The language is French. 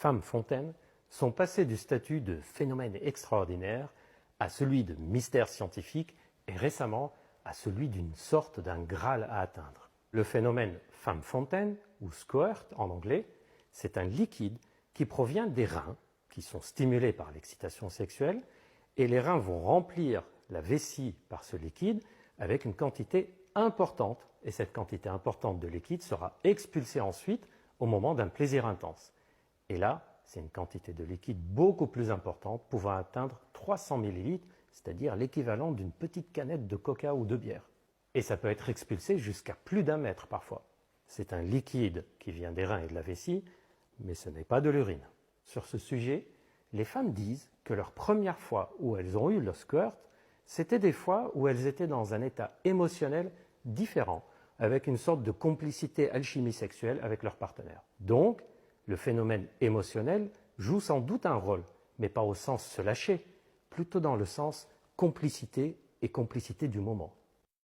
femmes fontaines sont passées du statut de phénomène extraordinaire à celui de mystère scientifique et récemment à celui d'une sorte d'un Graal à atteindre. Le phénomène femme fontaine, ou squirt en anglais, c'est un liquide qui provient des reins, qui sont stimulés par l'excitation sexuelle, et les reins vont remplir la vessie par ce liquide avec une quantité importante, et cette quantité importante de liquide sera expulsée ensuite au moment d'un plaisir intense. Et là, c'est une quantité de liquide beaucoup plus importante, pouvant atteindre 300 ml, c'est-à-dire l'équivalent d'une petite canette de coca ou de bière. Et ça peut être expulsé jusqu'à plus d'1 mètre parfois. C'est un liquide qui vient des reins et de la vessie, mais ce n'est pas de l'urine. Sur ce sujet, les femmes disent que leur première fois où elles ont eu le squirt, c'était des fois où elles étaient dans un état émotionnel différent, avec une sorte de complicité alchimie sexuelle avec leur partenaire. Donc, le phénomène émotionnel joue sans doute un rôle, mais pas au sens se lâcher, plutôt dans le sens complicité et complicité du moment.